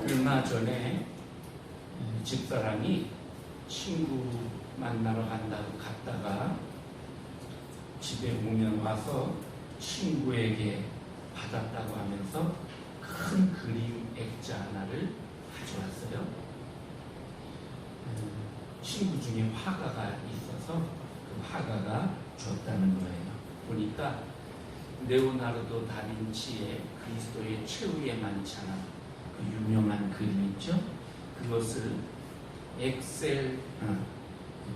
얼마 전에 집사람이 친구 만나러 간다고 갔다가 집에 오면 와서 친구에게 받았다고 하면서 큰 그림 액자 하나를 가져왔어요. 친구 중에 화가가 있어서 그 화가가 줬다는 거예요. 보니까 레오나르도 다빈치의 그리스도의 최후의 만찬, 그 유명한 그림 있죠? 그것을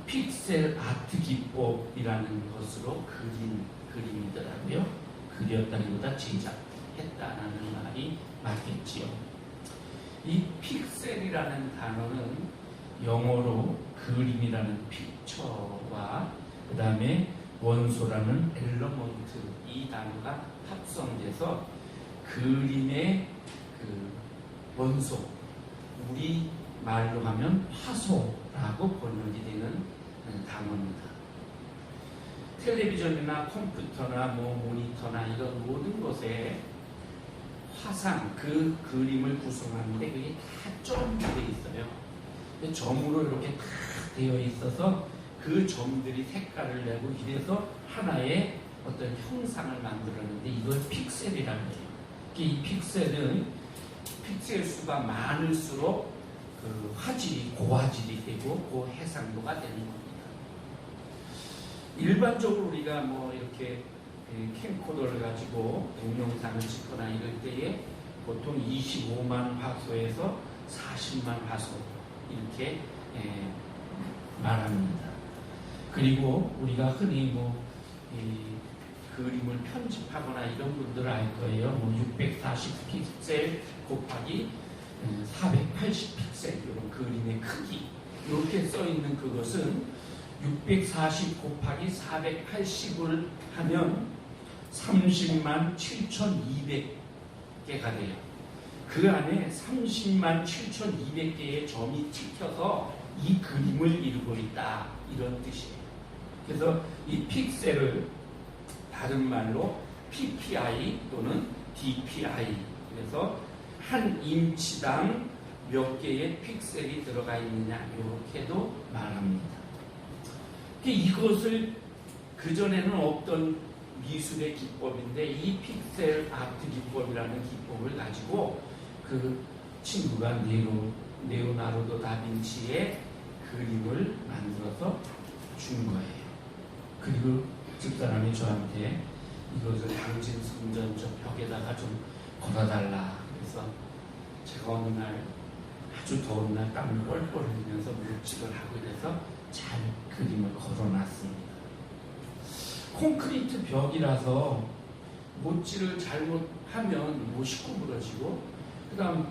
픽셀 아트 기법이라는 것으로 그린 그림이더라고요. 그렸다기보다 제작했다는 말이 맞겠지요. 이 픽셀이라는 단어는 영어로 그림이라는 픽처와 그 다음에 원소라는 엘러먼트, 이 단어가 합성돼서 그림의 그 원소, 우리 말로 하면 화소라고 번역이 되는 단어입니다. 텔레비전이나 컴퓨터나 모니터나 이런 모든 것에 화상, 그 그림을 구성하는데 그게 다 점들이 있어요. 점으로 이렇게 다 되어 있어서 그 점들이 색깔을 내고 이래서 하나의 어떤 형상을 만들었는데 이걸 픽셀이라는 거예요. 이 픽셀은 픽셀 수가 많을수록 그 화질이 고화질이 되고 고해상도가 되는 겁니다. 일반적으로 우리가 이렇게 캠코더를 가지고 동영상을 찍거나 이럴 때에 보통 25만 화소에서 40만 화소 이렇게 말합니다. 그리고 우리가 흔히 그림을 편집하거나 이런 분들 알 거예요. 640 픽셀 곱하기 480 픽셀 이런 그림의 크기 이렇게 써 있는 그것은 640 곱하기 480을 하면 30만 7,200개가 돼요. 그 안에 30만 7,200개의 점이 찍혀서 이 그림을 이루고 있다 이런 뜻이에요. 그래서 이 픽셀을 다른 말로 PPI 또는 DPI, 그래서 한 인치당 몇 개의 픽셀이 들어가 있느냐 이렇게도 말합니다. 이것을 그전에는 없던 미술의 기법인데 이 픽셀 아트 기법이라는 기법을 가지고 그 친구가 레오나르도 다빈치의 그림을 만들어서 준 거예요. 그리고 집사람이 저한테 이것을 당신 성전 저 벽에다가 좀 걸어달라. 그래서 제가 어느 날 아주 더운 날 땀을 뻘뻘 흘리면서 물질을 하고 이래서 잘 그림을 걸어놨습니다. 콘크리트 벽이라서 못질을 잘못하면 못이 구부러지고 그 다음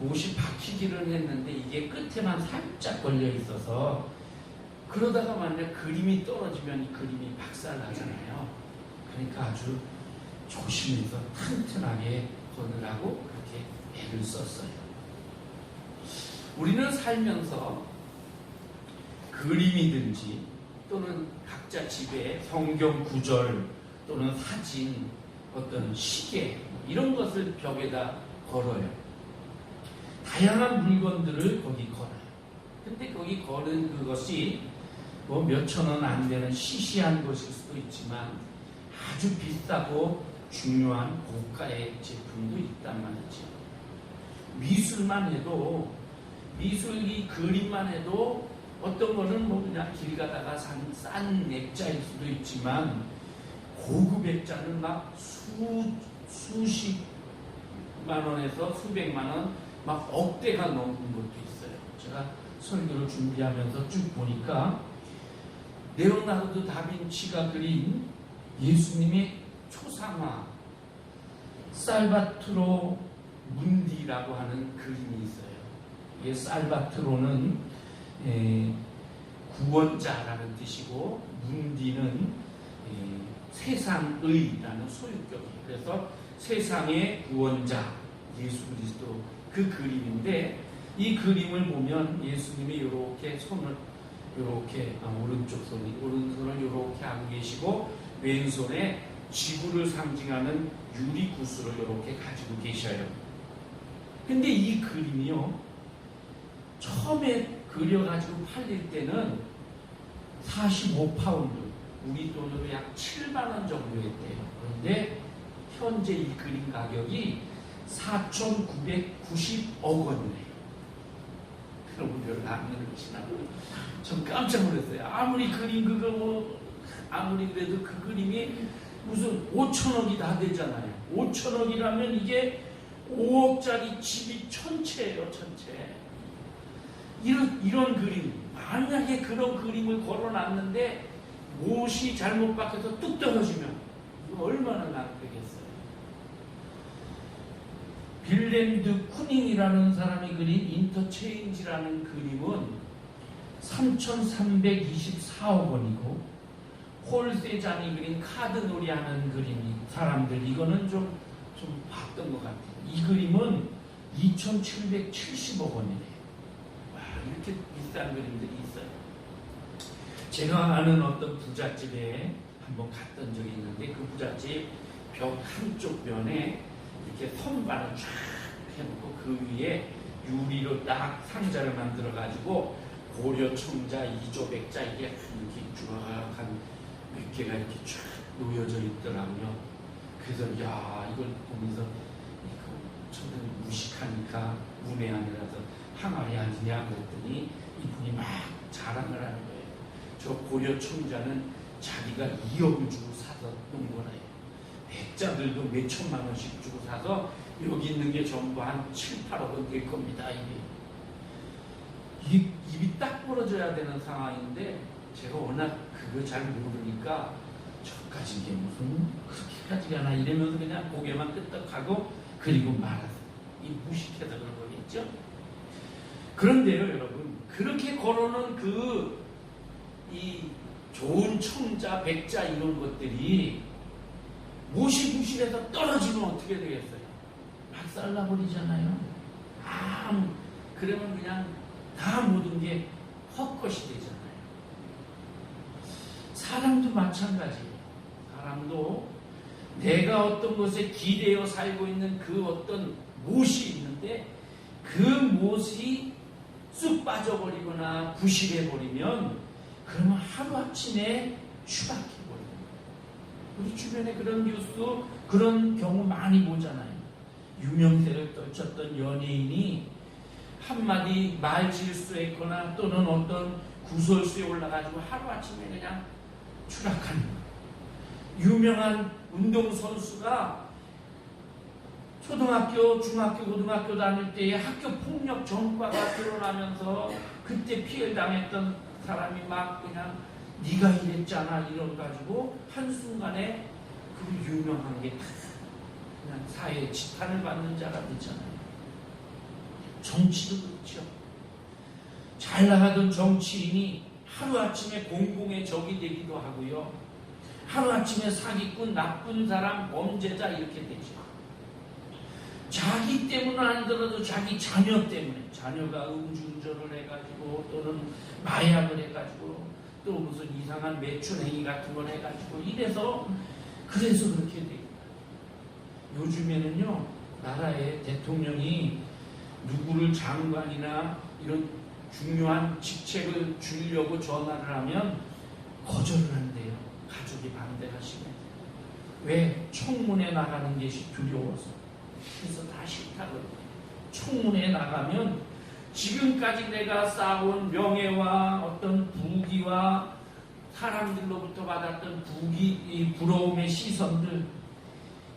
못이 박히기를 했는데 이게 끝에만 살짝 걸려 있어서 그러다가 만약 그림이 떨어지면 이 그림이 박살나잖아요. 그러니까 아주 조심해서 튼튼하게 거느라고 그렇게 애를 썼어요. 우리는 살면서 그림이든지 또는 각자 집에 성경 구절 또는 사진, 어떤 시계 이런 것을 벽에다 걸어요. 다양한 물건들을 거기 걸어요. 근데 거기 거는 그것이 몇천 원 안 되는 시시한 것일 수도 있지만 아주 비싸고 중요한 고가의 제품도 있단 말이죠. 미술만 해도 미술이 그림만 해도 어떤 거는 그냥 길 가다가 산 싼 액자일 수도 있지만 고급 액자는 막 수십만 원에서 수백만 원, 막 억대가 넘는 것도 있어요. 제가 설교를 준비하면서 쭉 보니까 레오나르도 다빈치가 그린 예수님의 초상화 살바트로 문디라고 하는 그림이 있어요. 이 살바트로는 구원자라는 뜻이고 문디는 세상의라는 소유격이에요. 그래서 세상의 구원자 예수 그리스도 그 그림인데 이 그림을 보면 예수님이 이렇게 손을 이렇게 오른손을 이렇게 하고 계시고 왼손에 지구를 상징하는 유리 구슬을 이렇게 가지고 계셔요. 근데 이 그림이요, 처음에 그려가지고 팔릴 때는 45파운드, 우리 돈으로 약 7만원 정도 했대요. 그런데 현재 이 그림 가격이 4,990억 원이래요. 그럼 우리를 아는 것이나 전 깜짝 놀랐어요. 아무리 그림 그거 뭐 아무리 그래도 그 그림이 무슨 5천억이 다 되잖아요. 5천억이라면 이게 5억짜리 집이 천채예요, 천채. 이런 그림, 만약에 그런 그림을 걸어놨는데 못이 잘못 박혀서 뚝 떨어지면 이거 얼마나 낭패겠어요. 빌랜드 쿠닝이라는 사람이 그린 인터체인지라는 그림은 3,324억 원이고, 폴 세잔이 그린 카드놀이 하는 그림이 사람들 이거는 좀 봤던 것 같아요. 이 그림은 2,770억 원이래요. 와, 이렇게 비싼 그림들이 있어요. 제가 아는 어떤 부잣집에 한번 갔던 적이 있는데, 그 부잣집 벽 한쪽 면에 이렇게 선반을 쫙 해놓고 그 위에 유리로 딱 상자를 만들어 가지고 고려 청자, 이조백자 이게 이렇게 쭉 한 몇 개가 이렇게 쫙 놓여져 있더라고요. 그래서 야, 이걸 보면서 이거 저는 무식하니까 문외한이라서 항아리 아니냐 그랬더니 이분이 막 자랑을 하는 거예요. 저 고려 청자는 자기가 2억을 주고 사서 놓은 거래요. 백자들도 몇 천만 원씩 주고 사서 여기 있는 게 전부 한 7, 8억은 될 겁니다. 이게 입이 딱 벌어져야 되는 상황인데, 제가 워낙 그거 잘 모르니까 저까지 게 무슨 그렇게까지 가나 이러면서 그냥 고개만 끄덕하고 그리고 말았어요. 이 무식해서 그런 거겠죠? 그런데요, 여러분, 그렇게 걸어놓은 이 좋은 청자, 백자 이런 것들이 못이 부실해서 떨어지면 어떻게 되겠어요? 막 쌀라버리잖아요. 그러면 그냥 다 모든 게 헛것이 되잖아요. 사람도 마찬가지예요. 사람도 내가 어떤 것에 기대어 살고 있는 그 어떤 못이 있는데, 그 못이 쑥 빠져버리거나 부실해버리면 그러면 하루아침에 추락해버려요. 우리 주변에 그런 뉴스, 그런 경우 많이 보잖아요. 유명세를 떨쳤던 연예인이 한마디 말 실수했거나 또는 어떤 구설수에 올라가지고 하루아침에 그냥 추락하는 거예요. 유명한 운동선수가 초등학교, 중학교, 고등학교 다닐 때에 학교 폭력 전과가 드러나면서 그때 피해를 당했던 사람이 막 그냥 네가 이랬잖아 이래가지고 한순간에 그 유명한 게 그냥 사회에 지탄을 받는 자가 되잖아요. 정치도 그렇죠. 잘 나가던 정치인이 하루아침에 공공의 적이 되기도 하고요. 하루아침에 사기꾼, 나쁜 사람, 범죄자 이렇게 되죠. 자기 때문은 아니더라도 자기 자녀 때문에, 자녀가 음주운전을 해가지고 또는 마약을 해가지고 또 무슨 이상한 매춘행위 같은 걸 해가지고 이래서 그래서 그렇게 됩니다. 요즘에는요, 나라의 대통령이 누구를 장관이나 이런 중요한 직책을 주려고 전화를 하면 거절을 한대요. 가족이 반대하시면. 왜? 청문회 나가는 것이 두려워서. 그래서 다 싫다고. 청문회에 나가면 지금까지 내가 쌓아온 명예와 어떤 부귀와 사람들로부터 받았던 부러움의 시선들,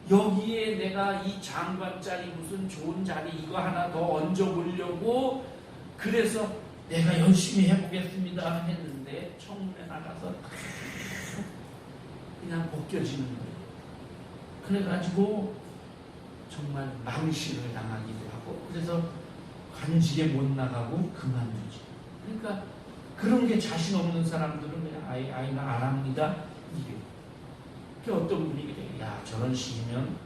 여기에 내가 이 장관짜리 무슨 좋은 자리 이거 하나 더 얹어보려고 그래서 내가 열심히 해보겠습니다 했는데 청문회 나가서 그냥 벗겨지는 거예요. 그래가지고 정말 망신을 당하기도 하고, 그래서 관직에 못 나가고 그만두지. 그러니까 그런 게 자신 없는 사람들은 그냥 아이 나 안 합니다. 이게. 어떤 분이 그래요. 야, 저런 식이면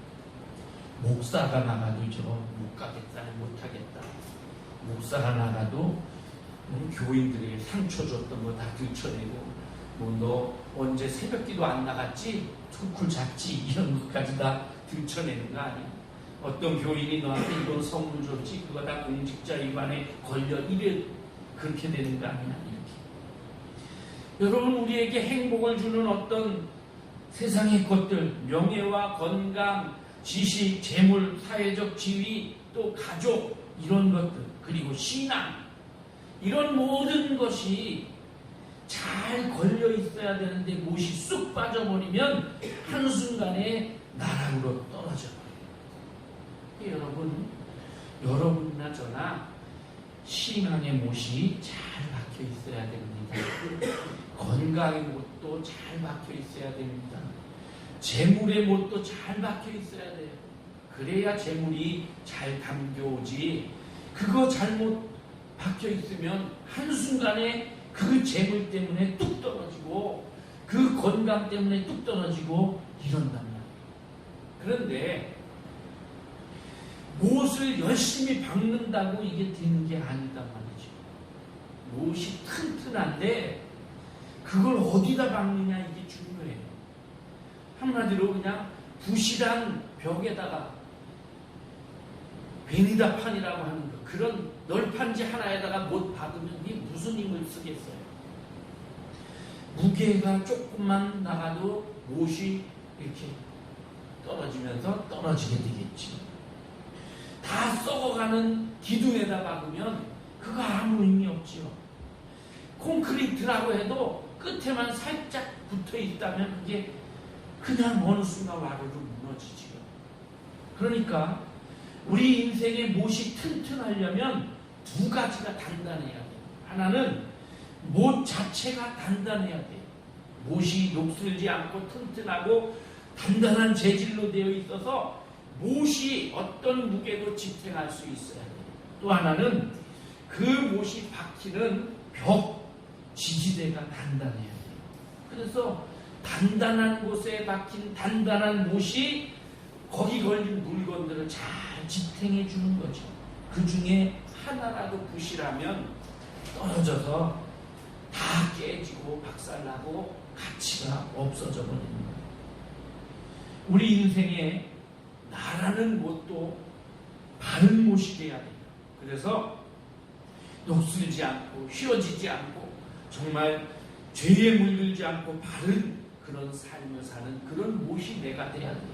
목사가 나가도 저 못 가겠다, 못 하겠다. 목사가 나가도 교인들에게 상처 줬던 거 다 들춰내고, 너 언제 새벽기도 안 나갔지? 토쿨 잤지? 이런 것까지 다 들춰내는 거 아니야? 어떤 교인이 너한테 이건 선물 줬지, 그거 다 공직자 위반에 걸려, 이래 그렇게 되는 거 아니야, 이렇게. 여러분, 우리에게 행복을 주는 어떤 세상의 것들, 명예와 건강, 지식, 재물, 사회적 지위, 또 가족, 이런 것들, 그리고 신앙, 이런 모든 것이 잘 걸려 있어야 되는데 못이 쑥 빠져버리면 한순간에 나락으로 떨어져 버려요. 여러분이나 저나 신앙의 못이 잘 박혀 있어야 됩니다. 건강의 못도 잘 박혀 있어야 됩니다. 재물의 못도 잘 박혀 있어야 돼요. 그래야 재물이 잘 담겨오지. 그거 잘못 박혀 있으면 한순간에 그 재물 때문에 뚝 떨어지고 그 건강 때문에 뚝 떨어지고 이런단 말이에요. 그런데 못을 열심히 박는다고 이게 되는 게 아니단 말이죠. 못이 튼튼한데 그걸 어디다 박느냐, 이게 중요해요. 한마디로 그냥 부실한 벽에다가 베니다판이라고 하는 거, 그런 널판지 하나에다가 못 박으면 이게 무슨 힘을 쓰겠어요. 무게가 조금만 나가도 못이 이렇게 떨어지면서 떨어지게 되겠지. 다 썩어가는 기둥에다 박으면 그거 아무 의미 없지요. 콘크리트라고 해도 끝에만 살짝 붙어 있다면 그게 그냥 어느 순간 와르르 무너지지요. 그러니까 우리 인생의 못이 튼튼하려면 두 가지가 단단해야 돼요. 하나는 못 자체가 단단해야 돼요. 못이 녹슬지 않고 튼튼하고 단단한 재질로 되어 있어서 못이 어떤 무게도 지탱할 수 있어야 돼요. 또 하나는 그 못이 박히는 벽, 지지대가 단단해야 돼요. 그래서 단단한 곳에 박힌 단단한 못이 거기 걸린 물건들을 잘 지탱해 주는 거죠. 그 중에 하나라도 부실하면 떨어져서 다 깨지고 박살나고 가치가 없어져 버리는 거예요. 우리 인생에 나라는 못도 바른 못이 돼야 돼요. 그래서 녹슬지 않고 휘어지지 않고 정말 죄에 물들지 않고 바른 그런 삶을 사는 그런 못이 내가 돼야 돼요.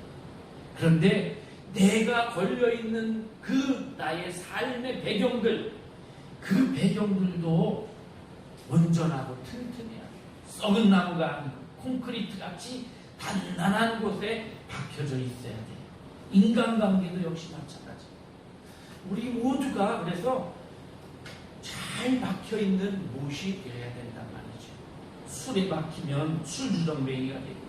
그런데 내가 걸려있는 그 나의 삶의 배경들, 그 배경들도 온전하고 튼튼해야 돼요. 썩은 나무가 아니고 콘크리트같이 단단한 곳에 박혀져 있어야 돼요. 인간관계도 역시 마찬가지. 우리 모두가 그래서 잘 박혀있는 못이 되어야 된단 말이죠. 술에 박히면 술주정뱅이가 되고요.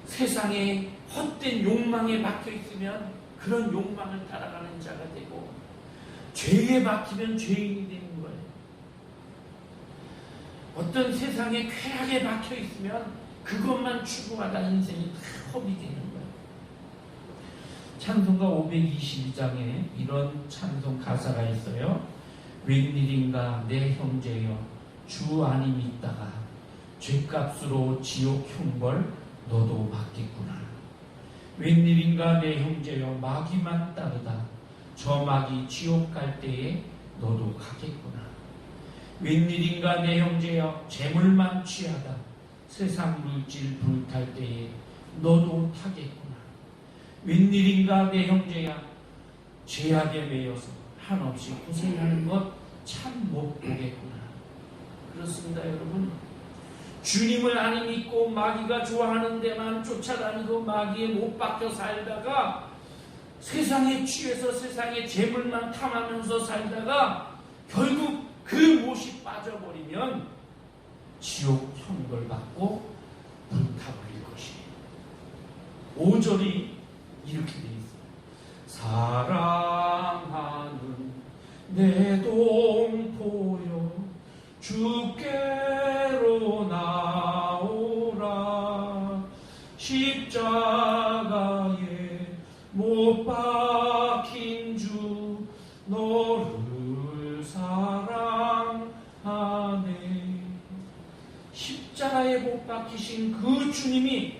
세상에 헛된 욕망에 박혀있으면 그런 욕망을 따라가는 자가 되고, 죄에 박히면 죄인이 되는 거예요. 어떤 세상에 쾌락에 박혀있으면 그것만 추구하다 인생이 다 허비 되는 거예요. 찬송가 522장에 이런 찬송 가사가 있어요. 웬일인가 내 형제여 주 안이 믿다가 죄값으로 지옥 형벌 너도 받겠구나. 웬일인가 내 형제여 마귀만 따르다 저 마귀 지옥 갈 때에 너도 가겠구나. 웬일인가 내 형제여 재물만 취하다 세상 물질 불탈 때에 너도 타겠구나. 웬일인가 내 형제야 죄악에 매여서 한없이 고생하는 것 참 못 보겠구나. 그렇습니다, 여러분. 주님을 안 믿고 마귀가 좋아하는 데만 쫓아다니고 마귀에 못 박혀 살다가 세상에 취해서 세상의 재물만 탐하면서 살다가 결국 그 못이 빠져버리면 지옥 형벌받고 불타버릴 것이에요. 5절이 이렇게 되어 있어요. 사랑하는 내 동포여 주께로 나오라. 십자가에 못 박힌 주 너를 사랑하네. 십자가에 못 박히신 그 주님이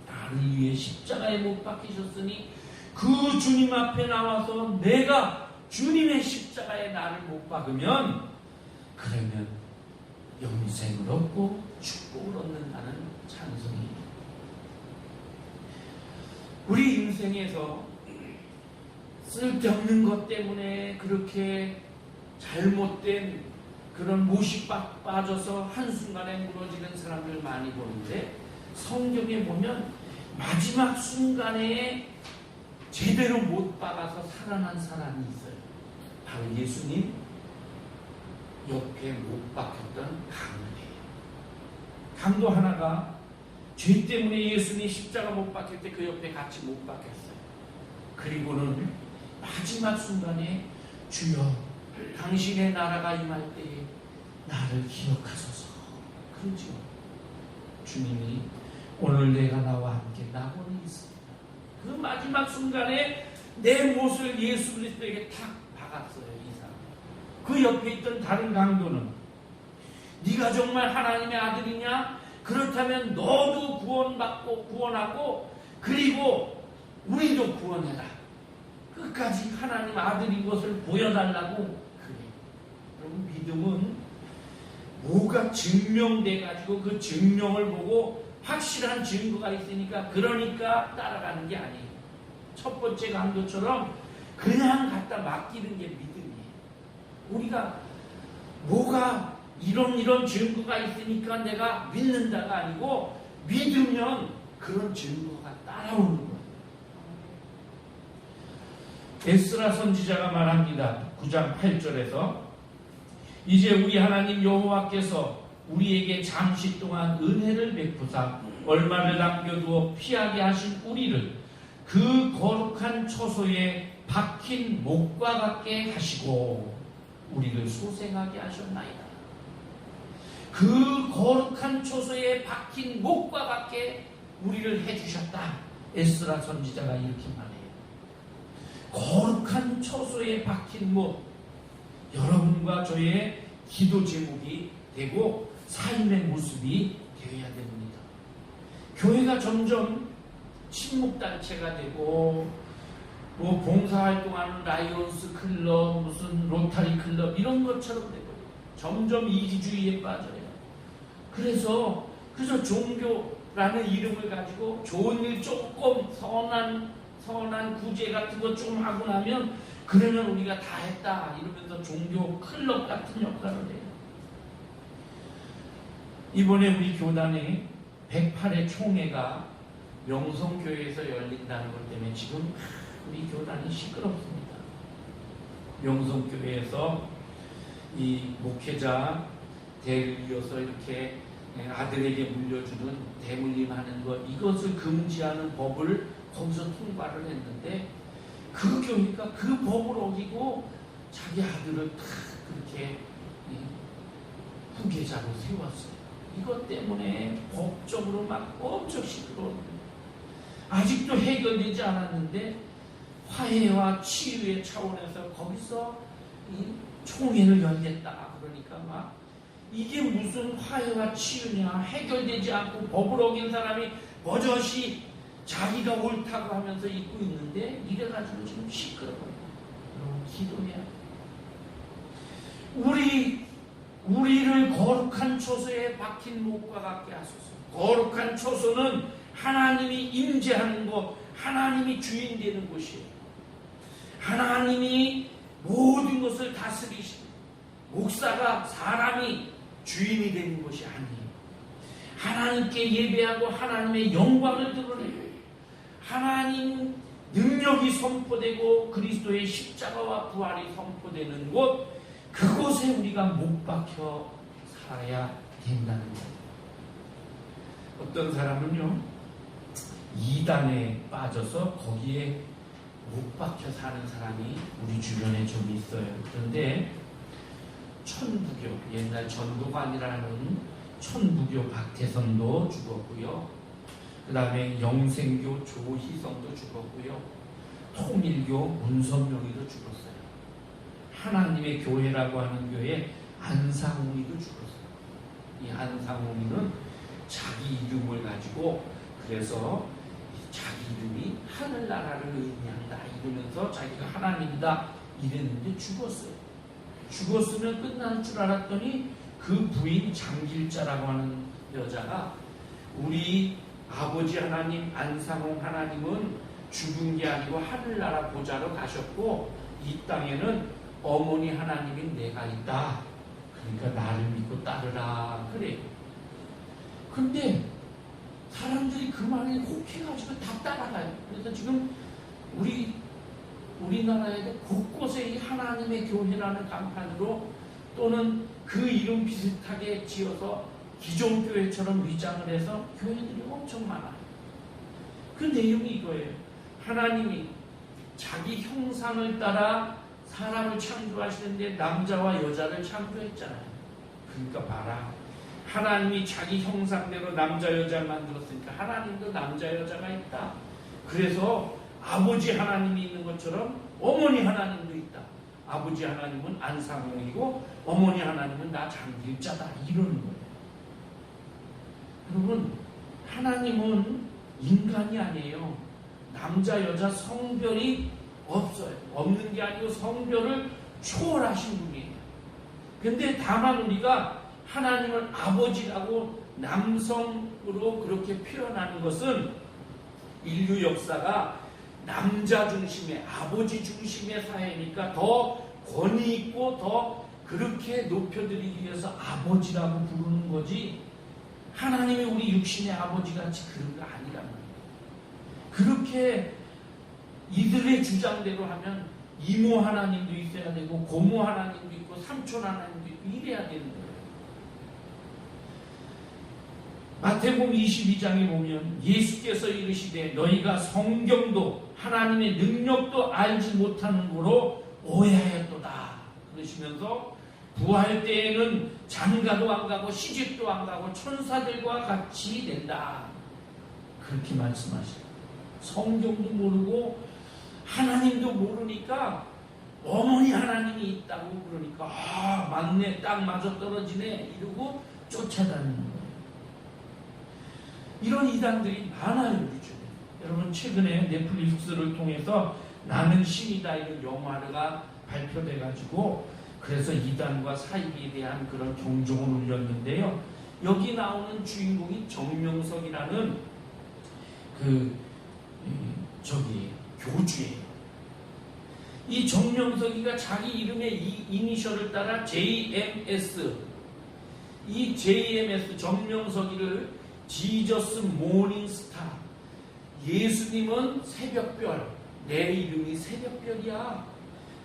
나를 위해 십자가에 못 박히셨으니 그 주님 앞에 나와서 내가 주님의 십자가에 나를 못 박으면 그러면 영생을 얻고 축복을 얻는다는 찬송이에요. 우리 인생에서 쓸데없는 것 때문에 그렇게 잘못된 그런 못이 빠져서 한순간에 무너지는 사람들 많이 보는데, 성경에 보면 마지막 순간에 제대로 못 박아서 살아난 사람이 있어요. 바로 예수님 옆에 못 박혔던 강도예요. 강도 하나가 죄 때문에 예수님 십자가 못 박힐 때 그 옆에 같이 못 박혔어요. 그리고는 마지막 순간에 주여 당신의 나라가 임할 때에 나를 기억하소서. 그러죠. 주님이 오늘 내가 나와 함께 낙원에 있습니다. 그 마지막 순간에 내 못을 예수 그리스도에게 탁 박았어요. 이 사람. 그 옆에 있던 다른 강도는 네가 정말 하나님의 아들이냐? 그렇다면 너도 구원하고 그리고 우리도 구원해라. 끝까지 하나님 아들인 것을 보여달라고 그래. 여러분, 믿음은 뭐가 증명돼가지고 그 증명을 보고 확실한 증거가 있으니까 그러니까 따라가는 게 아니에요. 첫 번째 강도처럼 그냥 갖다 맡기는 게 믿음이에요. 우리가 뭐가 이런 증거가 있으니까 내가 믿는다가 아니고 믿으면 그런 증거가 따라오는 거예요. 에스라 선지자가 말합니다. 9장 8절에서 이제 우리 하나님 여호와께서 우리에게 잠시 동안 은혜를 베푸사 얼마를 남겨두어 피하게 하신 우리를 그 거룩한 처소에 박힌 목과 같게 하시고 우리를 소생하게 하셨나이다. 그 거룩한 처소에 박힌 목과 같게 우리를 해주셨다. 에스라 선지자가 이렇게 말해요. 거룩한 처소에 박힌 목, 여러분과 저의 기도 제목이 되고 삶의 모습이 되어야 됩니다. 교회가 점점 친목단체가 되고 뭐 봉사활동하는 라이온스 클럽, 무슨 로타리 클럽 이런 것처럼 되고 점점 이기주의에 빠져요. 그래서 종교라는 이름을 가지고 좋은 일 조금 선한 구제 같은 거 좀 하고 나면 그러면 우리가 다 했다 이러면서 종교 클럽 같은 역할을 해요. 이번에 우리 교단에 108회 총회가 명성교회에서 열린다는 것 때문에 지금 우리 교단이 시끄럽습니다. 명성교회에서 이 목회자 대를 이어서 이렇게 아들에게 물려주는 대물림하는 것, 이것을 금지하는 법을 거기서 통과를 했는데 그 교회가 그 법을 어기고 자기 아들을 다 그렇게 후계자로 세웠어요. 이것 때문에 법적으로 막 엄청 시끄러워요. 아직도 해결되지 않았는데 화해와 치유의 차원에서 거기서 이 총회를 열겠다. 그러니까 막 이게 무슨 화해와 치유냐, 해결되지 않고 법을 어긴 사람이 버젓이 자기가 옳다고 하면서 있고 있는데 이래가지고 지금 시끄러워요. 기도해야 돼. 우리를 거룩한 처소에 박힌 목과 같게 하소서. 거룩한 처소는 하나님이 임재하는 곳, 하나님이 주인 되는 곳이에요. 하나님이 모든 것을 다스리시고 목사가 사람이 주인이 되는 것이 아니에요. 하나님께 예배하고 하나님의 영광을 드러내요. 하나님 능력이 선포되고 그리스도의 십자가와 부활이 선포되는 곳, 그곳에 우리가 못 박혀 살아야 된다는 거예요. 어떤 사람은요, 이단에 빠져서 거기에 못 박혀 사는 사람이 우리 주변에 좀 있어요. 그런데 천부교, 옛날 전도관이라는 천부교 박태선도 죽었고요. 그 다음에 영생교 조희성도 죽었고요. 통일교 문선명이도 죽었어요. 하나님의 교회라고 하는 교회 안상훈이도 죽었어요. 이 안상훈이는 자기 이름을 가지고 그래서 자기 이름이 하늘나라를 의미한다 이러면서 자기가 하나님이다 이랬는데 죽었어요. 죽었으면 끝날 줄 알았더니 그 부인 장길자라고 하는 여자가 우리 아버지 하나님 안상홍 하나님은 죽은 게 아니고 하늘나라 보좌로 가셨고 이 땅에는 어머니 하나님인 내가 있다. 그러니까 나를 믿고 따르라 그래요. 근데 사람들이 그 말에 혹해가지고 다 따라가요. 그래서 지금 우리나라에도 곳곳에 이 하나님의 교회라는 간판으로 또는 그 이름 비슷하게 지어서 기존 교회처럼 위장을 해서 교회들이 엄청 많아요. 그 내용이 이거예요. 하나님이 자기 형상을 따라 사람을 창조하시는데 남자와 여자를 창조했잖아요. 그러니까 봐라. 하나님이 자기 형상대로 남자 여자를 만들었으니까 하나님도 남자 여자가 있다. 그래서 아버지 하나님이 있는 것처럼 어머니 하나님도 있다. 아버지 하나님은 안상홍이고 어머니 하나님은 나 장길자다. 이러는 거예요. 여러분, 하나님은 인간이 아니에요. 남자 여자 성별이 없어요. 없는 게 아니고 성별을 초월하신 분이에요. 근데 다만 우리가 하나님을 아버지라고 남성으로 그렇게 표현하는 것은 인류 역사가 남자 중심의 아버지 중심의 사회니까 더 권위 있고 더 그렇게 높여드리기 위해서 아버지라고 부르는 거지 하나님이 우리 육신의 아버지같이 그런 거 아니란 말이에요. 그렇게 이들의 주장대로 하면 이모 하나님도 있어야 되고 고모 하나님도 있고 삼촌 하나님도 있고 이래야 되는 거예요. 마태복음 22장에 보면 예수께서 이르시되 너희가 성경도 하나님의 능력도 알지 못하는 거로 오해하였도다. 그러시면서 부활 때에는 장가도 안 가고 시집도 안 가고 천사들과 같이 된다. 그렇게 말씀하셔요. 성경도 모르고 하나님도 모르니까 어머니 하나님이 있다고 그러니까 아 맞네 딱 맞아 떨어지네 이러고 쫓아다니는 거예요. 이런 이단들이 많아요. 우리 주변에. 여러분 최근에 넷플릭스를 통해서 나는 신이다 이런 영화가 발표돼가지고 그래서 이단과 사이비에 대한 그런 경종을 울렸는데요. 여기 나오는 주인공이 정명석이라는 교주예요. 이 정명석이가 자기 이름의 이 이니셜을 따라 JMS 이 JMS 정명석이를 지저스 모닝스타 예수님은 새벽별 내 이름이 새벽별이야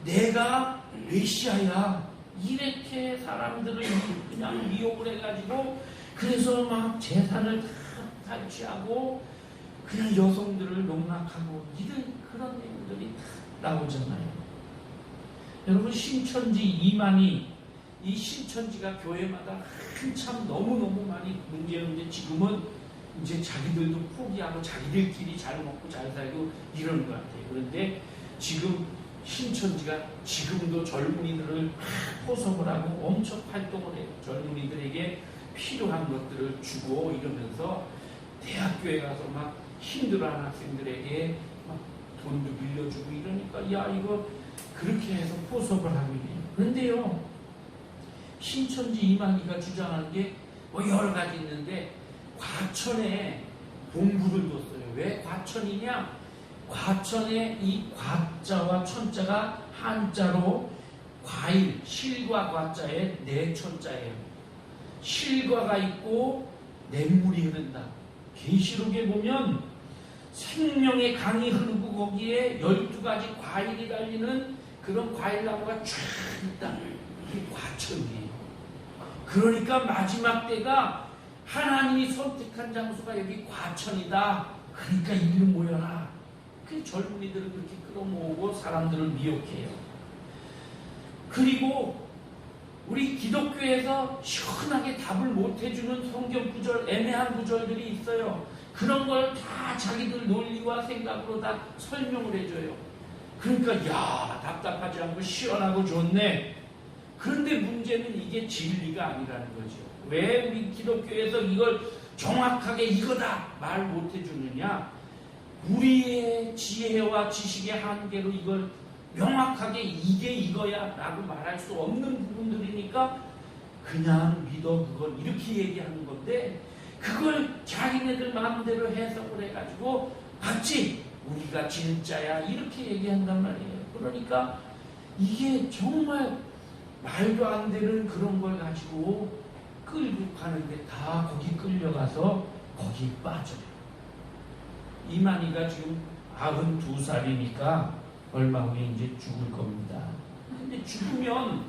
내가 메시아야 이렇게 사람들을 그냥 미혹을 해가지고 그래서 막 재산을 다 탈취하고 그냥 여성들을 농락하고 이런 그런 내용들이 다 나오잖아요. 여러분 신천지 이만희 이 신천지가 교회마다 한참 너무너무 많이 문제였는데 지금은 이제 자기들도 포기하고 자기들끼리 잘 먹고 잘 살고 이러는 것 같아요. 그런데 지금 신천지가 지금도 젊은이들을 포섭을 하고 엄청 활동을 해요. 젊은이들에게 필요한 것들을 주고 이러면서 대학교에 가서 막 힘들어하는 학생들에게 막 돈도 빌려주고 이러니까 야 이거 그렇게 해서 포섭을 하고 있네요. 그런데요 신천지 이만희가 주장하는 게 뭐 여러 가지 있는데 과천에 봉구를 뒀어요. 왜 과천이냐? 과천에 이 과자와 천자가 한자로 과일, 실과 과자에 내천자예요. 실과가 있고 냇물이 흐른다. 계시록에 보면 생명의 강이 흐르고 거기에 12가지 과일이 달리는 그런 과일나무가 쫙 있다. 이게 과천이에요. 그러니까 마지막 때가 하나님이 선택한 장소가 여기 과천이다. 그러니까 이리로 모여라. 그 젊은이들을 그렇게 끌어모으고 사람들을 미혹해요. 그리고 우리 기독교에서 시원하게 답을 못해주는 성경 구절, 애매한 구절들이 있어요. 그런 걸 다 자기들 논리와 생각으로 다 설명을 해줘요. 그러니까 야 답답하지 않고 시원하고 좋네. 그런데 문제는 이게 진리가 아니라는 거죠. 왜 우리 기독교에서 이걸 정확하게 이거다 말 못해주느냐? 우리의 지혜와 지식의 한계로 이걸 명확하게 이게 이거야 라고 말할 수 없는 부분들이니까 그냥 믿어 그걸 이렇게 얘기하는 건데, 그걸 자기네들 마음대로 해석을 해가지고 마치 우리가 진짜야 이렇게 얘기한단 말이에요. 그러니까 이게 정말 말도 안 되는 그런 걸 가지고 끌고 가는데 다 거기 끌려가서 거기 빠져요. 이만희가 지금 92살이니까 얼마 후에 이제 죽을 겁니다. 근데 죽으면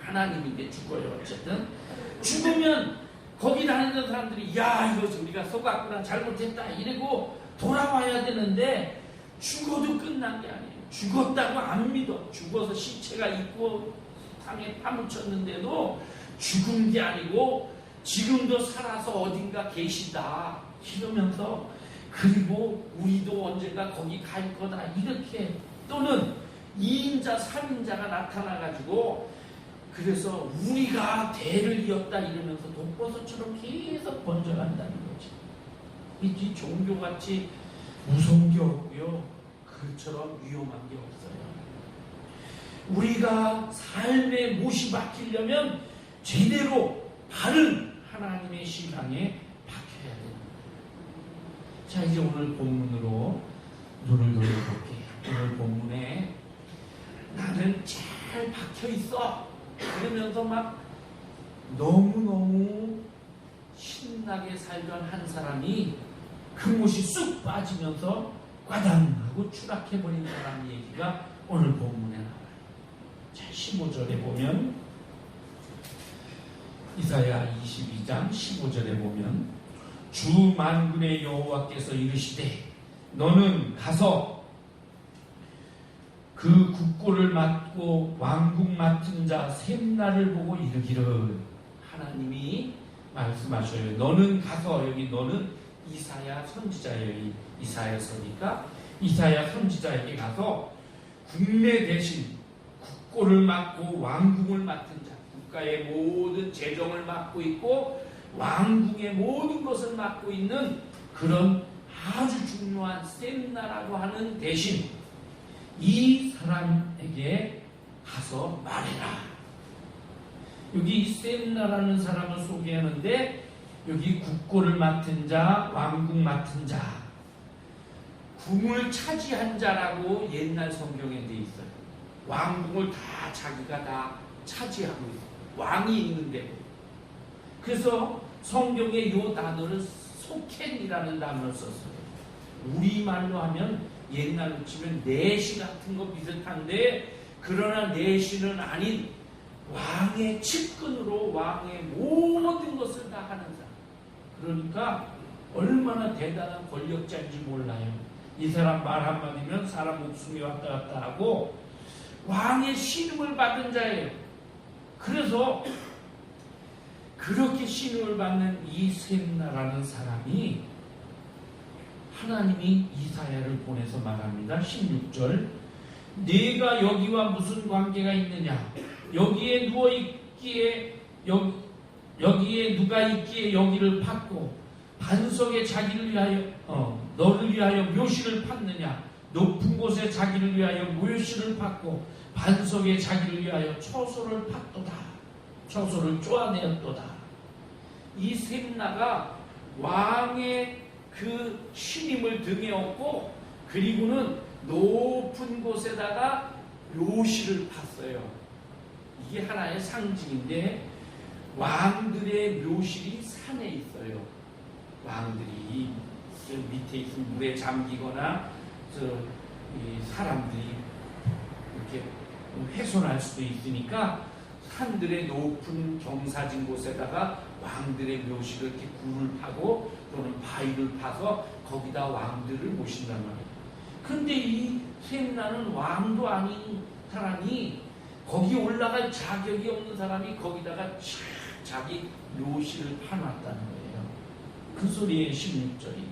하나님인데 죽어요. 어쨌든 죽으면 거기 다니는 사람들이 야 이거 우리가 속았구나 잘못했다 이러고 돌아와야 되는데 죽어도 끝난 게 아니에요. 죽었다고 안 믿어. 죽어서 시체가 있고 땅에 파묻혔는데도 죽은 게 아니고 지금도 살아서 어딘가 계시다 이러면서, 그리고 우리도 언젠가 거기 갈 거다 이렇게, 또는 2인자 3인자가 나타나가지고 그래서 우리가 대를 이었다 이러면서 독버섯처럼 계속 번져간다는 거지. 이 종교같이 무서운 게 없고요, 그처럼 위험한 게 없어요. 우리가 삶의 못이 박히려면 제대로 바른 하나님의 신앙에 박혀야 됩니다. 자, 이제 오늘 본문으로 눈을 돌려볼게요. 오늘 본문에 나는 잘 박혀있어 그러면서 막 너무너무 신나게 살던 한 사람이 그 못이 쑥 빠지면서 과당하고 추락해버린 사람 얘기가 오늘 본문에 나와요. 자, 15절에 보면, 이사야 22장 15절에 보면, 주 만군의 여호와께서 이르시되 너는 가서 그 국고를 맡고 왕국 맡은 자 셈나를 보고 이르기를. 하나님이 말씀하셔요. 너는 가서, 여기 너는 이사야 선지자예요. 이사야서니까 이사야 선지자에게 가서 국내 대신 국고를 맡고 왕국을 맡은 자, 국가의 모든 재정을 맡고 있고 왕궁의 모든 것을 맡고 있는 그런 아주 중요한 셈나라고 하는 대신 이 사람에게 가서 말해라. 여기 이 셈나라는 사람을 소개하는데, 여기 국고를 맡은 자, 왕국 맡은 자, 궁을 차지한 자라고 옛날 성경에 돼 있어요. 왕궁을 다 자기가 다 차지하고 있어요. 왕이 있는데. 그래서 성경에 이 단어를 소켄이라는 단어를 썼어요. 우리말로 하면 옛날로 치면 내시 같은 거 비슷한데, 그러나 내시는 아닌 왕의 측근으로 왕의 모든 것을 다 하는 사람. 그러니까 얼마나 대단한 권력자인지 몰라요. 이 사람 말 한마디면 사람 목숨이 왔다 갔다 하고 왕의 신임을 받은 자예요. 그래서 그렇게 신임을 받는 이 셈나라는 사람이 하나님이 이사야를 보내서 말합니다. 16절, 네가 여기와 무슨 관계가 있느냐? 여기에 누워 있기에 여기에 누가 있기에 여기를 팠고 반석에 자기를 위하여 너를 위하여 묘실을 팠느냐? 높은 곳에 자기를 위하여 묘실을 팠고 반석에 자기를 위하여 처소를 팠도다. 처소를 쪼아내었도다. 이 셈나가 왕의 그 신임을 등에 업고, 그리고는 높은 곳에다가 묘실을 팠어요. 이게 하나의 상징인데, 왕들의 묘실이 산에 있어요. 왕들이 밑에 있으면 물에 잠기거나 사람들이 이렇게 훼손할 수도 있으니까 산들의 높은 경사진 곳에다가 왕들의 묘실을 이렇게 굴을 파고 또는 바위를 파서 거기다 왕들을 모신단 말이에요. 근데 이 셈나는 왕도 아닌 사람이, 거기 올라갈 자격이 없는 사람이 거기다가 자기 묘실을 파놨다는 거예요. 그 소리에 16절이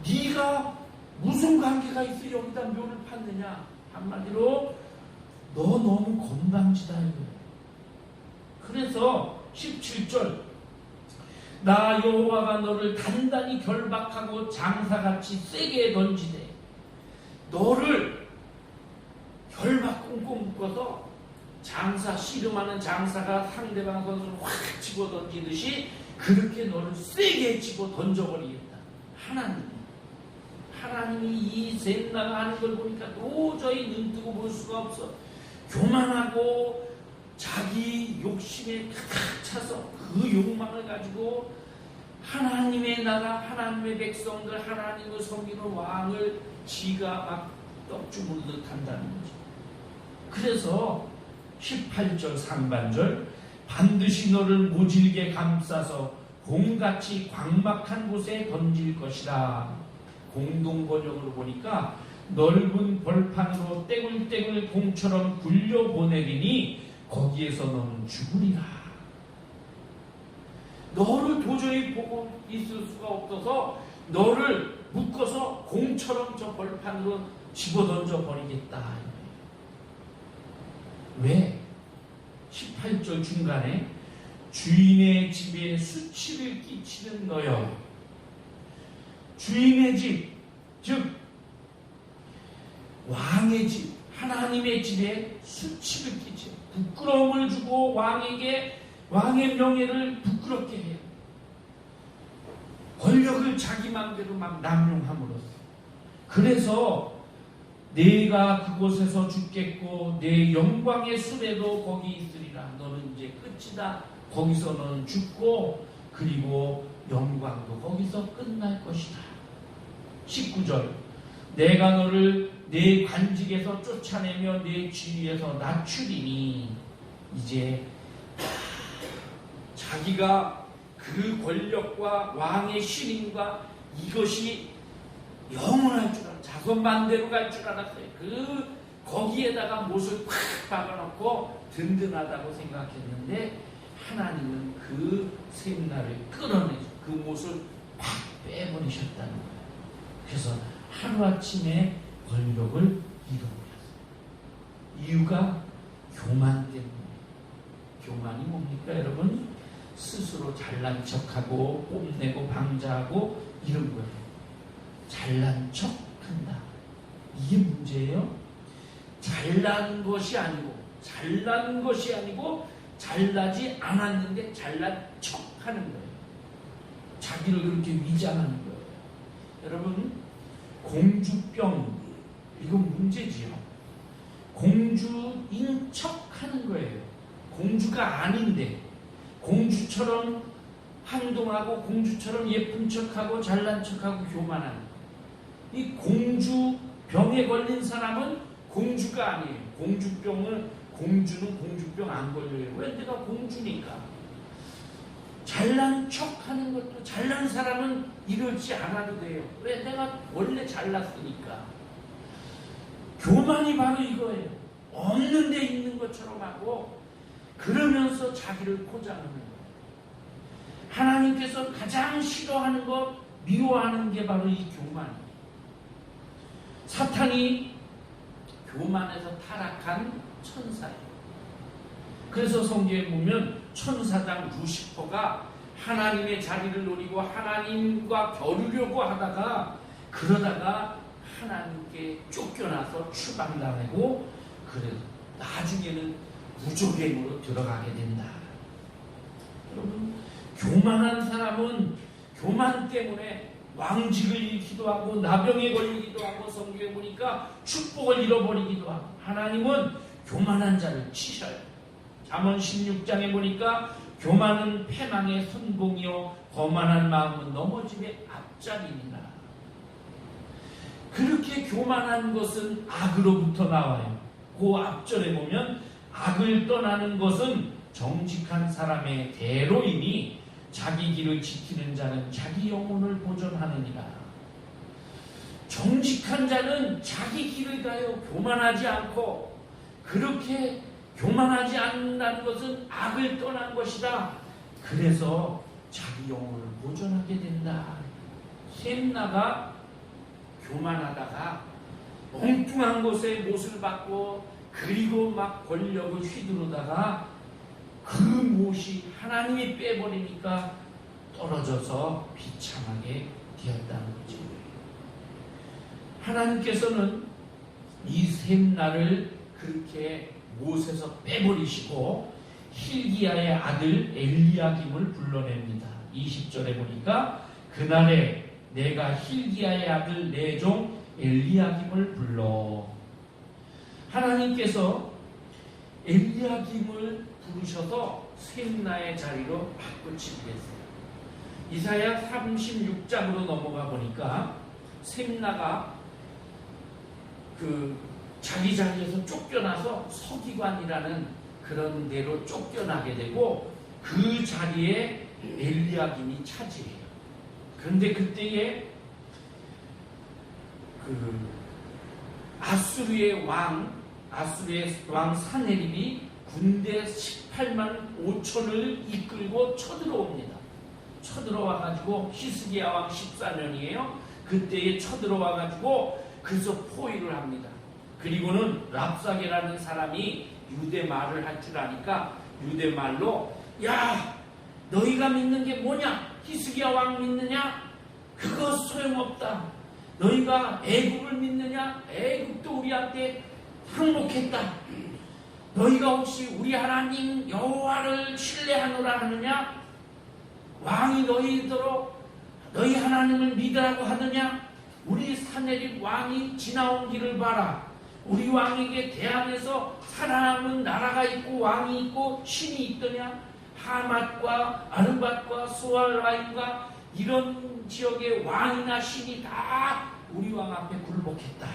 네가 무슨 관계가 있어 여기다 묘를 팠느냐? 한마디로 너 너무 건방지다 이거예요. 그래서 17절, 나 여호와가 너를 단단히 결박하고 장사같이 세게 던지되, 너를 결박 꽁꽁 묶어서 장사, 씨름하는 장사가 상대방 선수를 확 집어 던지듯이 그렇게 너를 세게 집어 던져버리겠다. 하나님이 이 셈나가 하는 걸 보니까 도저히 눈뜨고 볼 수가 없어. 교만하고 자기 욕심에 가득 차서 그 욕망을 가지고 하나님의 나라, 하나님의 백성들, 하나님을 섬기는 왕을 지가 막 떡주물듯 한다는 거죠. 그래서 18절 상반절, 반드시 너를 모질게 감싸서 공같이 광막한 곳에 던질 것이라. 공동 번역으로 보니까 넓은 벌판으로 떼굴떼굴 공처럼 굴려보내리니 거기에서 너는 죽으리라. 너를 도저히 보고 있을 수가 없어서 너를 묶어서 공처럼 저 벌판으로 집어던져 버리겠다. 왜? 18절 중간에 주인의 집에 수치를 끼치는 너여. 주인의 집, 즉 왕의 집, 하나님의 집에 수치를 끼쳐 부끄러움을 주고 왕에게 왕의 명예를 부끄럽게 해요. 권력을 자기 마음대로 막 남용함으로써. 그래서 내가 그곳에서 죽겠고 내 영광의 수레도 거기 있으리라. 너는 이제 끝이다. 거기서 너는 죽고 그리고 영광도 거기서 끝날 것이다. 19절, 내가 너를 내 관직에서 쫓아내며 내 지위에서 낮추리니. 이제 자기가 그 권력과 왕의 신임과 이것이 영원할 줄 알았어요. 자손만대로 갈 줄 알았어요. 거기에다가 못을 팍 박아놓고 든든하다고 생각했는데 하나님은 그 샘나를 끌어내서 그 못을 팍 빼버리셨다는 거예요. 그래서 하루아침에 권력을 잃어버렸어요. 이유가 교만 때문에. 교만이 뭡니까 여러분? 스스로 잘난 척하고 뽐내고 방자하고 이런 거예요. 잘난 척한다. 이게 문제예요. 잘난 것이 아니고 잘나지 않았는데 잘난 척하는 거예요. 자기를 그렇게 위장하는 거예요. 여러분, 공주병 이건 문제지요. 공주인 척하는 거예요. 공주가 아닌데 공주처럼 행동하고 공주처럼 예쁜 척하고 잘난 척하고 교만하는 거예요. 이 공주병에 걸린 사람은 공주가 아니에요. 공주는 공주병 안 걸려요. 왜? 내가 공주니까. 잘난 척하는 것도 잘난 사람은 이러지 않아도 돼요. 왜? 내가 원래 잘났으니까. 교만이 바로 이거예요. 없는 데 있는 것처럼 하고 그러면서 자기를 포장하는 거예요. 하나님께서 가장 싫어하는 것, 미워하는 게 바로 이 교만이에요. 사탄이 교만에서 타락한 천사예요. 그래서 성경에 보면 천사장 루시퍼가 하나님의 자리를 노리고 하나님과 겨루려고 하다가 그러다가 하나님께 쫓겨나서 추방당하고 그래서 나중에는 무조갱으로 들어가게 된다. 여러분, 교만한 사람은 교만 때문에 왕직을 잃기도 하고 나병에 걸리기도 하고 성경에 보니까 축복을 잃어버리기도 하고 하나님은 교만한 자를 치셔요. 잠언 16장에 보니까 교만은 패망의 선봉이요 거만한 마음은 넘어짐의 앞자리니라. 그렇게 교만한 것은 악으로부터 나와요. 그 앞절에 보면 악을 떠나는 것은 정직한 사람의 대로이니 자기 길을 지키는 자는 자기 영혼을 보존하느니라. 정직한 자는 자기 길을 가요. 교만하지 않고. 그렇게 교만하지 않는다는 것은 악을 떠난 것이다. 그래서 자기 영혼을 보존하게 된다. 셈나가 교만하다가 엉뚱한 곳에 못을 받고 그리고 막 권력을 휘두르다가 그 못이 하나님이 빼버리니까 떨어져서 비참하게 되었다는 거죠. 하나님께서는 이 셈나를 그렇게 못에서 빼버리시고 hil기야의 아들 엘리야김을 불러냅니다. 20절에 보니까 그날에 내가 hil기야의 아들 내 종 엘리야김을 불러. 하나님께서 엘리야김을 부르셔서 셈나의 자리로 바꾸시겠어요. 이사야 36장으로 넘어가 보니까 셈나가 자기 자리에서 쫓겨나서 서기관이라는 그런 데로 쫓겨나게 되고 그 자리에 엘리야김이 차지해요. 그런데 그때에 아수르의 왕 사네립이 군대 18만 5천을 이끌고 쳐들어옵니다. 쳐들어와가지고 히스기야 왕 14년이에요. 그때에 쳐들어와가지고 그래서 포위를 합니다. 그리고는 랍사게라는 사람이 유대 말을 할 줄 아니까 유대 말로 야 너희가 믿는 게 뭐냐? 히스기야 왕 믿느냐? 그거 소용없다. 너희가 애국을 믿느냐? 애국도 우리한테 항복했다. 너희가 혹시 우리 하나님 여호와를 신뢰하노라 하느냐? 왕이 너희 하나님을 믿으라고 하느냐? 우리 사내립 왕이 지나온 길을 봐라. 우리 왕에게 대항해서 살아남은 나라가 있고 왕이 있고 신이 있더냐? 하맛과 아르밧과 소알라임과 이런 지역의 왕이나 신이 다 우리 왕 앞에 굴복했다.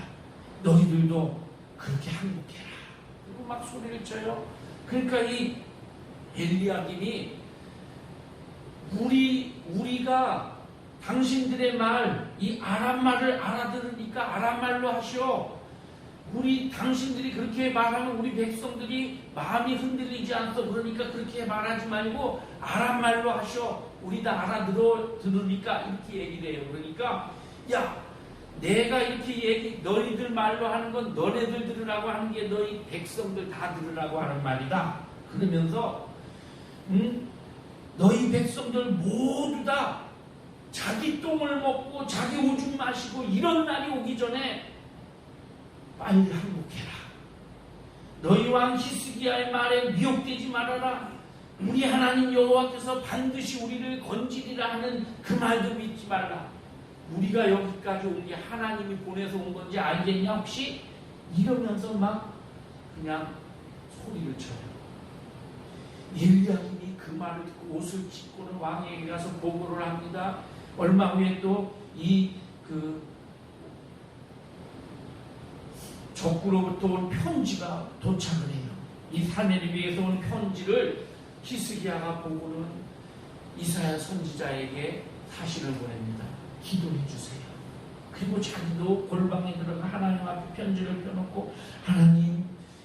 너희들도 그렇게 항복해라. 그리고 막 소리를 쳐요. 그러니까 이 엘리야김이 우리가 당신들의 말, 이 아람 말을 알아들으니까 아람 말로 하시오. 당신들이 그렇게 말하면 우리 백성들이 마음이 흔들리지 않소. 그러니까 그렇게 말하지 말고 아람 말로 하시오. 우리 다 알아들으니까 이렇게 얘기를 해요. 그러니까 야 내가 이렇게 너희들 말로 하는 건 너네들 들으라고 하는 게 너희 백성들 다 들으라고 하는 말이다. 그러면서 너희 백성들 모두 다 자기 똥을 먹고 자기 오줌 마시고 이런 날이 오기 전에 빨리 항복해라. 너희 왕 히스기야의 말에 미혹되지 말아라. 우리 하나님 여호와께서 반드시 우리를 건지리라 하는 그 말도 믿지 말라. 우리가 여기까지 온 게 하나님이 보내서 온 건지 알겠냐 혹시? 이러면서 막 그냥 소리를 쳐요. 엘리야김이 그 말을 듣고 옷을 찢고는 왕에게 가서 보고를 합니다. 얼마 후에 또 적구로부터 온 편지가 도착을 해요. 이 사내립에서 온 편지를 히스기야가 보고는 이사야 선지자에게 사신을 보냅니다. 기도해 주세요. 그리고 자기도 골방에 들어가 하나님 앞에 편지를 펴놓고 하나님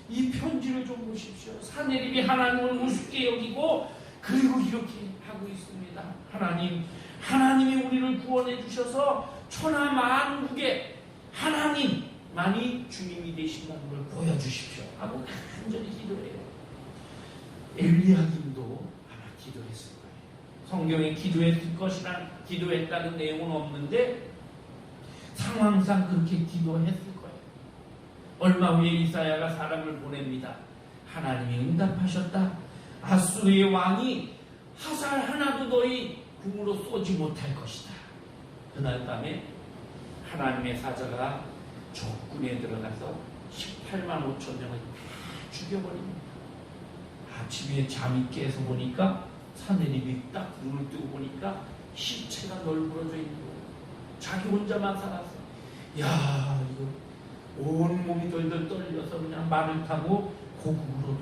이 편지를 좀 보십시오. 사내립이 하나님을 우습게 여기고 그리고 이렇게 하고 있습니다. 하나님이 우리를 구원해 주셔서 천하 만국에 하나님만이 주님이 되신다는 걸 보여주십시오 하고 간절히 기도해요. 엘리야김도 아마 기도했을 거예요. 성경에 기도했다는 내용은 없는데 상황상 그렇게 기도했을 거예요. 얼마 후에 이사야가 사람을 보냅니다. 하나님이 응답하셨다. 아수르의 왕이 화살 하나도 너희 궁으로 쏘지 못할 것이다. 그날 밤에 하나님의 사자가 적군에 들어가서 18만 5천 명을 다 죽여버립니다. 아침에 잠이 깨서 보니까 사내립이 딱 눈을 뜨고 보니까 시체가 널브러져 있는 거예요. 자기 혼자만 살았어. 야, 이거 온몸이 덜덜 떨려서 그냥 말을 타고 고국으로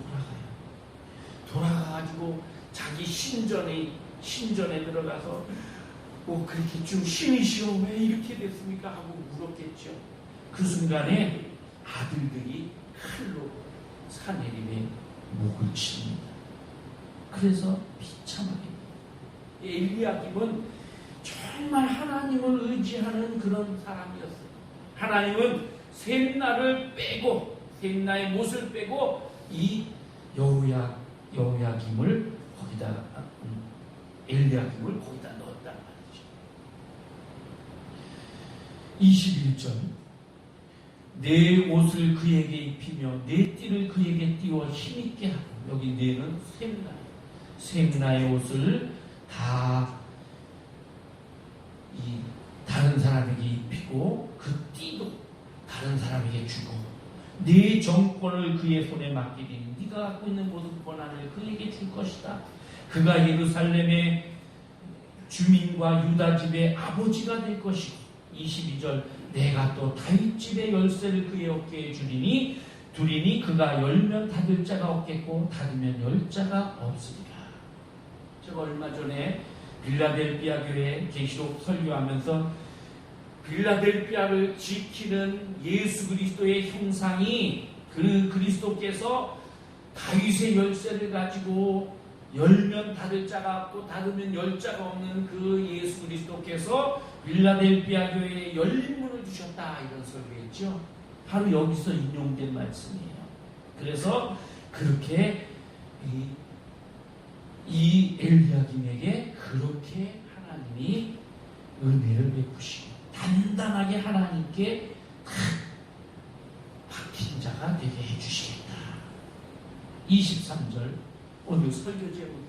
돌아가가지고 자기 신전에 들어가서 그렇게 좀 신이시오 왜 이렇게 됐습니까 하고 물었겠죠. 그 순간에 아들들이 칼로 사내립의 목을 칩니다. 그래서 비참하게 엘리야김은 정말 하나님을 의지하는 그런 사람이었어요. 하나님은 셈나의 못을 빼고 이 엘리야김을 거기다 넣어주셨어요. 21절 내 옷을 그에게 입히며 내 띠를 그에게 띄워 힘있게 하고, 여기 내는 셈나의 옷을 다 다른 사람에게 입히고 그 띠도 다른 사람에게 주고, 네 정권을 그의 손에 맡기리니 네가 갖고 있는 모든 권한을 그에게 줄 것이다. 그가 예루살렘의 주민과 유다 집의 아버지가 될 것이고, 22절 내가 또 다윗 집의 열쇠를 그의 어깨에 두리니 그가 열면 닫을 자가 없겠고 닫으면 열 자가 없으리라. 제가 얼마 전에 빌라델비아 교회 계시록 설교하면서 빌라델비아를 지키는 예수 그리스도의 형상이, 그 그리스도께서 다윗의 열쇠를 가지고 열면 닫을 자가 없고 닫으면 열 자가 없는 그 예수 그리스도께서 빌라델비아 교회에 열린 문을 주셨다, 이런 설교했죠. 바로 여기서 인용된 말씀이에요. 그래서 그렇게 이 엘리야김에게 그렇게 하나님이 은혜를 베푸시고 단단하게 하나님께 박힌 자가 되게 해주시겠다. 23절 오늘 설교 제목이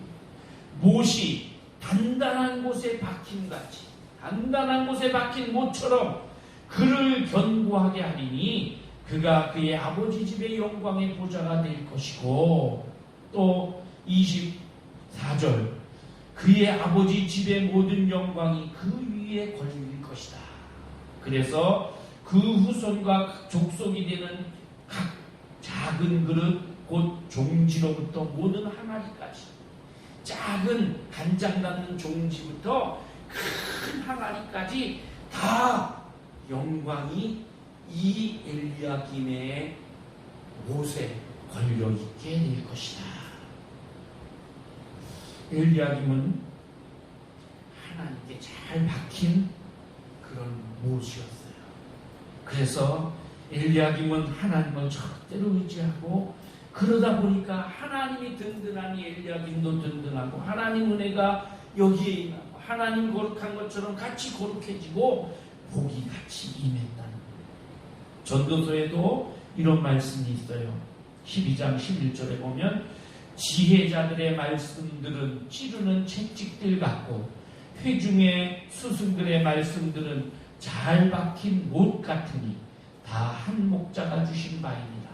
못이 단단한 곳에 박힌같이, 단단한 곳에 박힌 못처럼 그를 견고하게 하리니 그가 그의 아버지 집의 영광의 보좌가 될 것이고, 또 24절 그의 아버지 집의 모든 영광이 그 위에 걸릴 것이다. 그래서 그 후손과 족속이 되는 각 작은 그릇 곧 종지로부터 모든 항아리까지, 작은 간장 담는 종지부터 큰 항아리까지 다 영광이 이 엘리야김의 못에 걸려 있게 될 것이다. 엘리야김은 하나님께 잘 박힌 그런 못이었어요. 그래서 엘리야김은 하나님을 절대로 의지하고, 그러다 보니까 하나님이 든든하니 엘리야김도 든든하고, 하나님 은혜가 여기에 임하고 하나님 거룩한 것처럼 같이 거룩해지고 복이 같이 임했다는 거예요. 전도서에도 이런 말씀이 있어요. 12장 11절에 보면 지혜자들의 말씀들은 찌르는 채찍들 같고 회중의 스승들의 말씀들은 잘 박힌 못 같으니 다 한 목자가 주신 바입니다.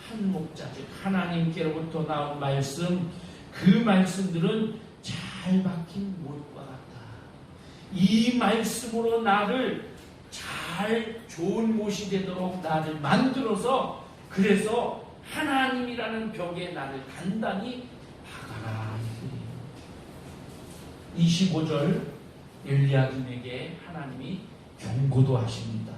한 목자, 즉 하나님께로부터 나온 말씀, 그 말씀들은 잘 박힌 못과 같다. 이 말씀으로 나를 잘 좋은 못이 되도록 나를 만들어서, 그래서 하나님이라는 벽에 나를 단단히 박아라. 25절 엘리야김에게 하나님이 경고도 하십니다.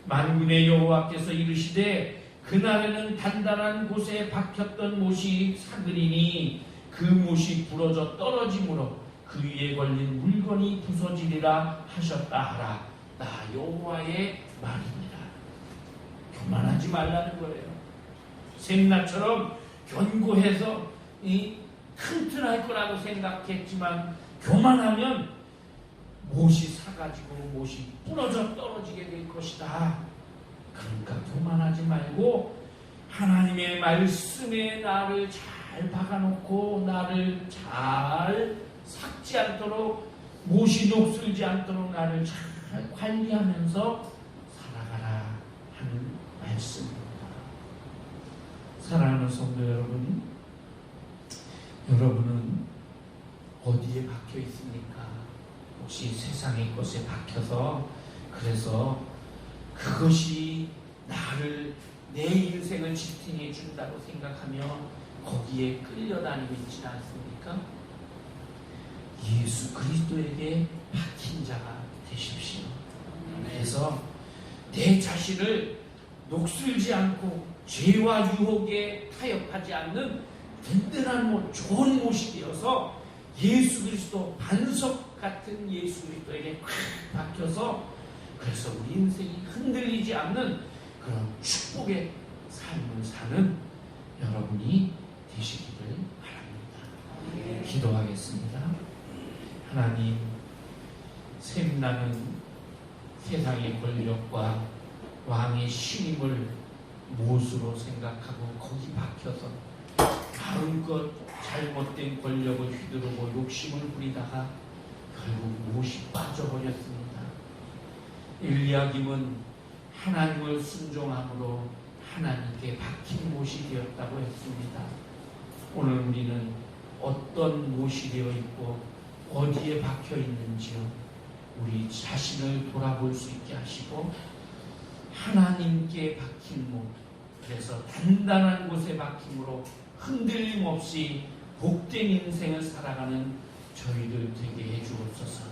만군의 여호와께서 이르시되 그날에는 단단한 곳에 박혔던 못이 사그리니 그 못이 부러져 떨어지므로 그 위에 걸린 물건이 부서지리라 하셨다 하라. 나 여호와의 말입니다. 교만하지 말라는 거예요. 샘나처럼 견고해서 튼튼할 거라고 생각했지만 교만하면 못이 사가지고 못이 부러져 떨어지게 될 것이다. 그러니까 교만하지 말고 하나님의 말씀에 나를 잘 박아놓고 나를 잘 삭지 않도록, 못이 녹슬지 않도록 나를 잘 관리하면서 살아가라 하는 말씀입니다. 사랑하는 성도 여러분, 여러분은 어디에 박혀 있습니까? 혹시 세상의 것에 박혀서, 그래서 그것이 나를, 내 인생을 지탱해 준다고 생각하며 거기에 끌려다니고 있지는 않습니까? 예수 그리스도에게 박힌 자가 되십시오. 그래서 내 자신을 녹슬지 않고 죄와 유혹에 타협하지 않는 든든한 못, 좋은 못이 되어서 예수 그리스도, 반석 같은 예수 그리스도에게 꽉 박혀서, 그래서 우리 인생이 흔들리지 않는 그런 축복의 삶을 사는 여러분이 되시기를 바랍니다. 기도하겠습니다. 하나님, 샘나는 세상의 권력과 왕의 신임을 못으로 생각하고 거기 박혀서 마음껏 잘못된 권력을 휘두르고 욕심을 부리다가 결국 못이 빠져버렸습니다. 엘리야김은 하나님을 순종함으로 하나님께 박힌 못이 되었다고 했습니다. 오늘 우리는 어떤 못이 되어 있고 어디에 박혀 있는지요, 우리 자신을 돌아볼 수 있게 하시고 하나님께 박힌 못, 그래서 단단한 곳에 박힘으로 흔들림 없이 복된 인생을 살아가는 저희들 되게 해주옵소서.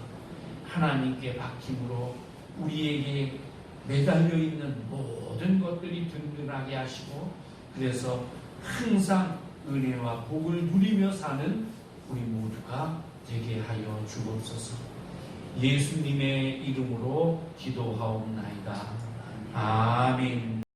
하나님께 박힘으로 우리에게 매달려 있는 모든 것들이 든든하게 하시고, 그래서 항상 은혜와 복을 누리며 사는 우리 모두가 되게 하여 주옵소서. 예수님의 이름으로 기도하옵나이다. 아멘.